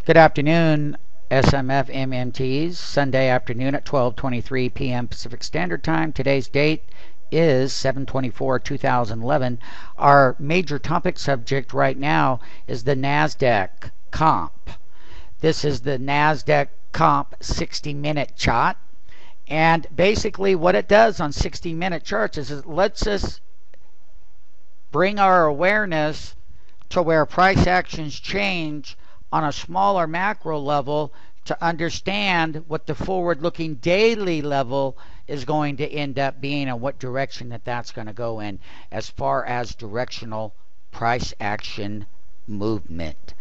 Good afternoon, SMF MMTs. Sunday afternoon at 12:23 p.m. Pacific Standard Time. Today's date is 7/24/2011. Our major topic subject right now is the Nasdaq Comp. This is the Nasdaq Comp 60-minute chart. And basically what it does on 60-minute charts is it lets us bring our awareness to where price actions change on a smaller macro level to understand what the forward-looking daily level is going to end up being and what direction that's going to go in as far as directional price action movement.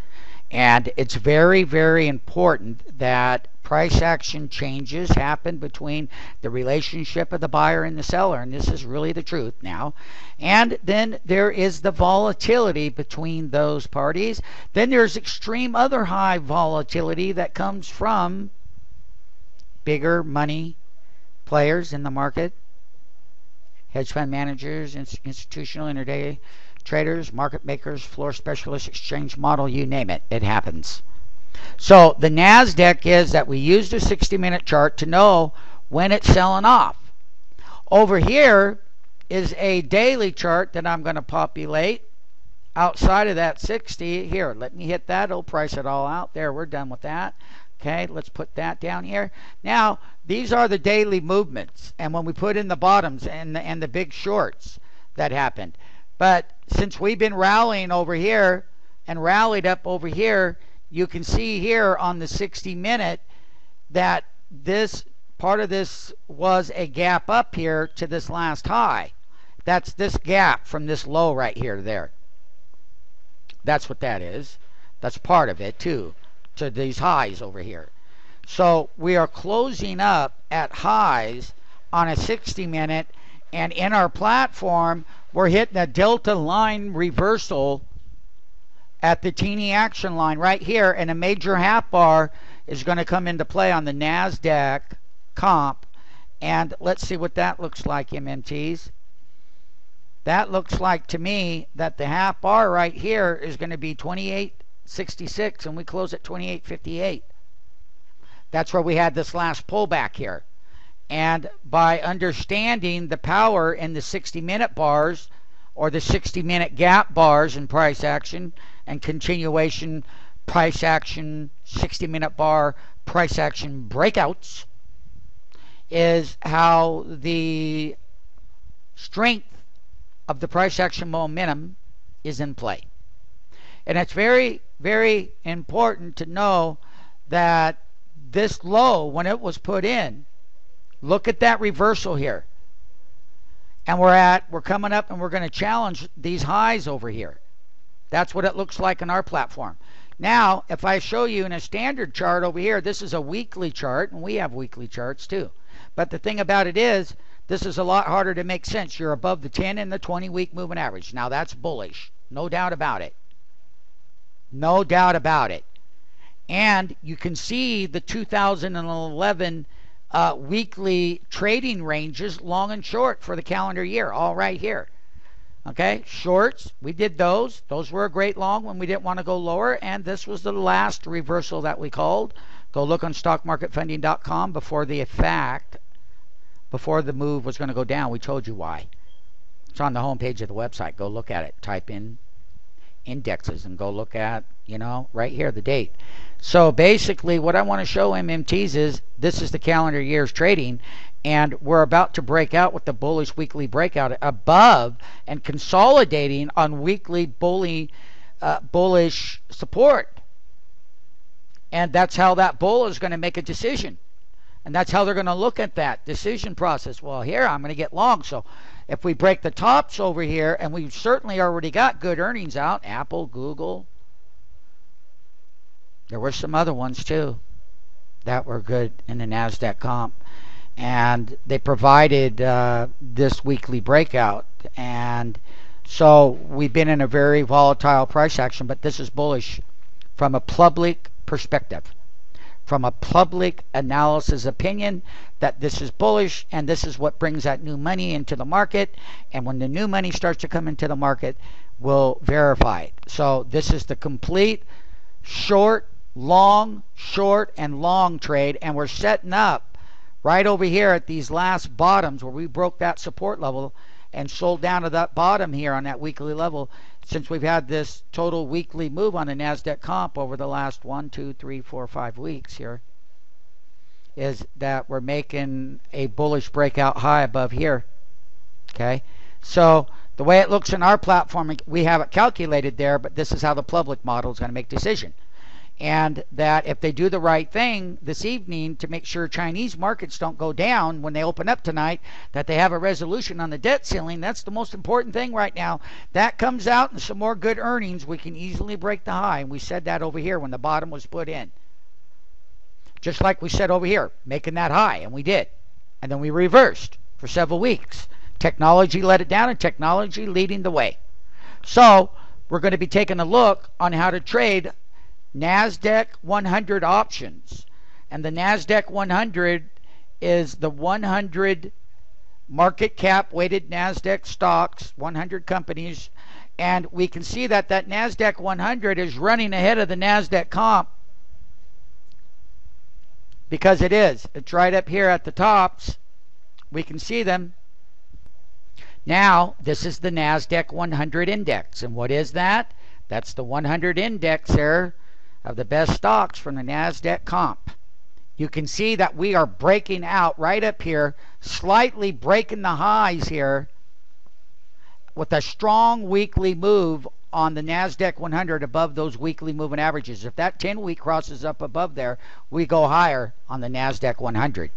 And it's very, very important that price action changes happen between the relationship of the buyer and the seller, and this is really the truth now. And then there is the volatility between those parties. Then there's extreme other high volatility that comes from bigger money players in the market, hedge fund managers, institutional intraday traders, market makers, floor specialists, exchange model, you name it, it happens. So the Nasdaq is that we use the 60-minute chart to know when it's selling off. Over here is a daily chart that I'm going to populate outside of that 60. Here, let me hit that. It'll price it all out. There, we're done with that. Okay, let's put that down here. Now, these are the daily movements. And when we put in the bottoms and the big shorts that happened. But since we've been rallying over here and rallied up over here, you can see here on the 60-minute that this part of this was a gap up here to this last high. That's this gap from this low right here to there. That's what that is. That's part of it too, to these highs over here. So we are closing up at highs on a 60-minute, and in our platform we're hitting a delta line reversal at the teeny action line right here, and a major half bar is going to come into play on the Nasdaq Comp. And let's see what that looks like, MMTs. That looks like to me that the half bar right here is going to be 28.66, and we close at 28.58. That's where we had this last pullback here. And by understanding the power in the 60-minute bars or the 60-minute gap bars in price action and continuation price action 60-minute bar price action breakouts, is how the strength of the price action momentum is in play. And it's very, very important to know that this low, when it was put in, look at that reversal here. And we're coming up and we're going to challenge these highs over here. That's what it looks like in our platform. Now, if I show you in a standard chart over here, this is a weekly chart, and we have weekly charts too. But the thing about it is, this is a lot harder to make sense. You're above the 10 and the 20-week moving average. Now, that's bullish. No doubt about it. No doubt about it. And you can see the 2011 weekly trading ranges, long and short, for the calendar year, all right here. Okay, shorts, we did those. Those were a great long when we didn't want to go lower, and this was the last reversal that we called. Go look on stockmarketfunding.com before the move was going to go down. We told you why. It's on the home page of the website. Go look at it. Type in indexes and go look at, right here, the date. So basically what I want to show MMTs is this is the calendar year's trading, and we're about to break out with the bullish weekly breakout above and consolidating on weekly bullish support. And that's how that bull is going to make a decision. And that's how they're going to look at that decision process. Well, here I'm going to get long. So if we break the tops over here, and we've certainly already got good earnings out, Apple, Google, there were some other ones too that were good in the Nasdaq Comp, and they provided this weekly breakout. And so we've been in a very volatile price action, but this is bullish from a public perspective, from a public analysis opinion, that this is bullish, and this is what brings that new money into the market. And when the new money starts to come into the market, we'll verify it. So this is the complete short long, short, and long trade, and we're setting up right over here at these last bottoms where we broke that support level and sold down to that bottom here on that weekly level. Since we've had this total weekly move on the Nasdaq Comp over the last 1, 2, 3, 4, 5 weeks here, is that we're making a bullish breakout high above here. Okay, so the way it looks in our platform, we have it calculated there, but this is how the public model is going to make decision. And that if they do the right thing this evening to make sure Chinese markets don't go down when they open up tonight, that they have a resolution on the debt ceiling, that's the most important thing right now. That comes out and some more good earnings, we can easily break the high. And we said that over here when the bottom was put in. Just like we said over here, making that high, and we did. And then we reversed for several weeks. Technology let it down, and technology leading the way. So we're going to be taking a look on how to trade Nasdaq 100 options. And the Nasdaq 100 is the 100 market cap weighted Nasdaq stocks, 100 companies. And we can see that that Nasdaq 100 is running ahead of the Nasdaq Comp, because it is. It's right up here at the tops. We can see them. Now, this is the Nasdaq 100 index. And what is that? That's the 100 index there of the best stocks from the Nasdaq Comp. You can see that we are breaking out right up here, slightly breaking the highs here with a strong weekly move on the Nasdaq 100 above those weekly moving averages. If that 10-week crosses up above there, we go higher on the Nasdaq 100.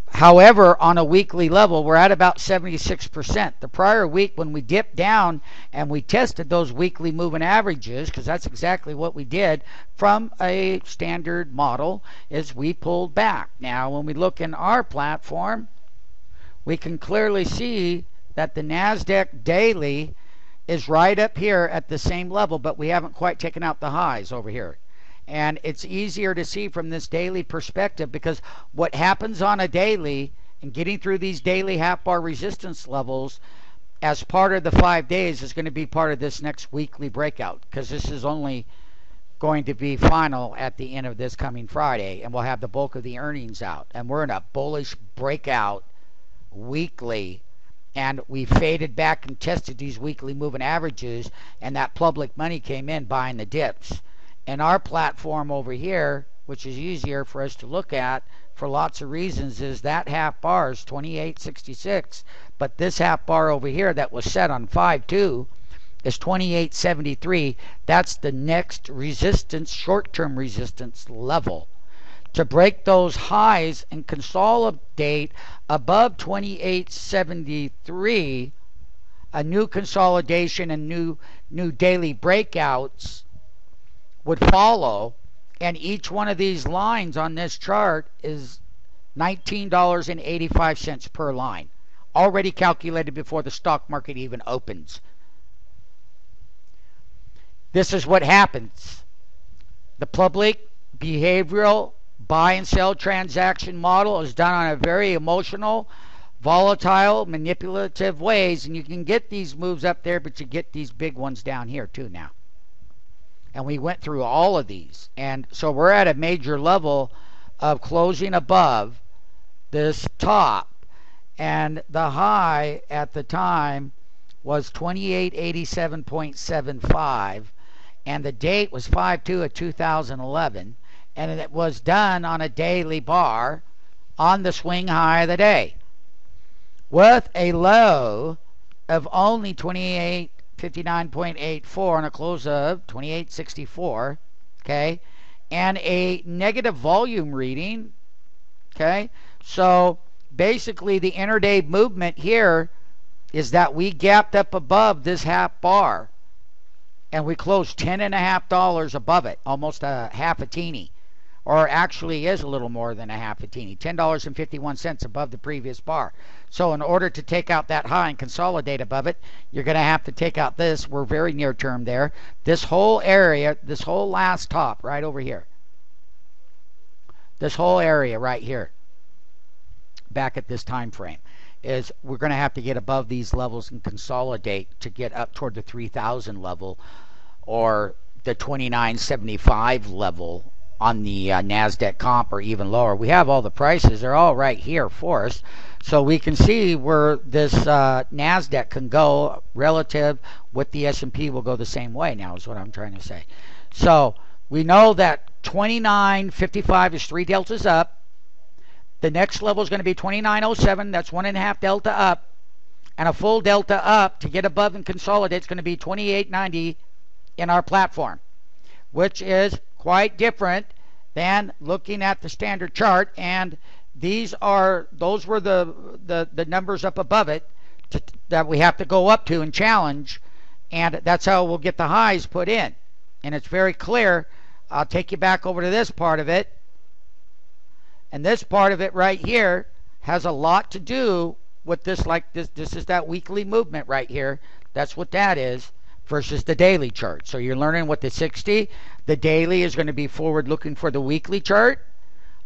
However, on a weekly level, we're at about 76%. The prior week when we dipped down and we tested those weekly moving averages, because that's exactly what we did from a standard model, is we pulled back. Now, when we look in our platform, we can clearly see that the Nasdaq daily is right up here at the same level, but we haven't quite taken out the highs over here. And it's easier to see from this daily perspective, because what happens on a daily and getting through these daily half bar resistance levels as part of the 5 days is going to be part of this next weekly breakout, because this is only going to be final at the end of this coming Friday, and we'll have the bulk of the earnings out. And we're in a bullish breakout weekly, and we faded back and tested these weekly moving averages, and that public money came in buying the dips. And our platform over here, which is easier for us to look at for lots of reasons, is that half bar is 28.66, but this half bar over here that was set on 5/2 is 28.73. That's the next resistance, short-term resistance level. To break those highs and consolidate above 28.73, a new consolidation and new daily breakouts would follow, and each one of these lines on this chart is $19.85 per line, already calculated before the stock market even opens. This is what happens. The public behavioral buy and sell transaction model is done on a very emotional, volatile, manipulative ways, and you can get these moves up there, but you get these big ones down here too now. And we went through all of these. And so we're at a major level of closing above this top. And the high at the time was 2887.75. And the date was 5/2 of 2011. And it was done on a daily bar on the swing high of the day, with a low of only 2859.84 and a close of 2864, okay, and a negative volume reading, okay. So basically the intraday movement here is that we gapped up above this half bar and we closed $10.50 above it, almost a half a teeny, or actually is a little more than a half a teeny, $10.51 above the previous bar. So in order to take out that high and consolidate above it, you're going to have to take out this. We're very near term there. This whole area, this whole last top right over here, this whole area right here, back at this time frame, is we're going to have to get above these levels and consolidate to get up toward the 3,000 level, or the 29.75 level on the Nasdaq comp or even lower. We have all the prices. They're all right here for us. So we can see where this Nasdaq can go relative with the S&P will go the same way now is what I'm trying to say. So we know that 29.55 is 3 deltas up. The next level is going to be 29.07. That's 1.5 delta up. And a full delta up to get above and consolidate is going to be 28.90 in our platform, which is quite different than looking at the standard chart. And those were the numbers up above it that we have to go up to and challenge, and that's how we'll get the highs put in. And it's very clear. I'll take you back over to this part of it, and this part of it right here has a lot to do with this. Like this is that weekly movement right here. That's what that is versus the daily chart. So you're learning what the 60, the daily is going to be forward looking for the weekly chart.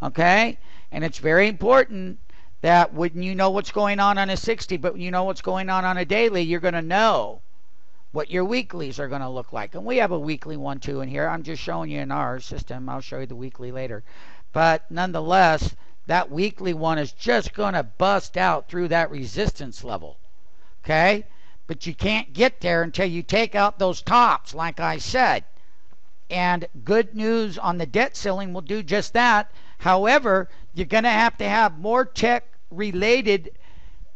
Okay? And it's very important that when you know what's going on a 60, but when you know what's going on a daily, you're going to know what your weeklies are going to look like. And we have a weekly one too in here. I'm just showing you in our system. I'll show you the weekly later. But nonetheless, that weekly one is just going to bust out through that resistance level. Okay? But you can't get there until you take out those tops, like I said. And good news on the debt ceiling will do just that. However, you're going to have more tech-related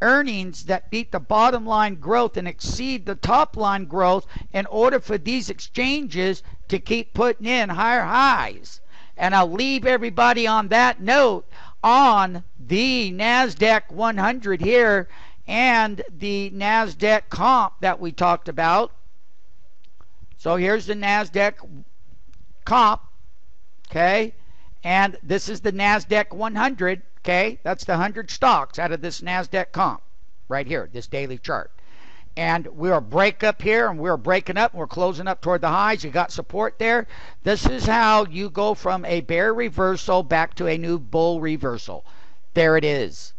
earnings that beat the bottom line growth and exceed the top line growth in order for these exchanges to keep putting in higher highs. And I'll leave everybody on that note on the Nasdaq 100 here and the Nasdaq comp that we talked about. So here's the Nasdaq comp, okay? And this is the Nasdaq 100, okay? That's the 100 stocks out of this Nasdaq comp right here, this daily chart. And we're break up here, and we're breaking up, and we're closing up toward the highs. You got support there. This is how you go from a bear reversal back to a new bull reversal. There it is.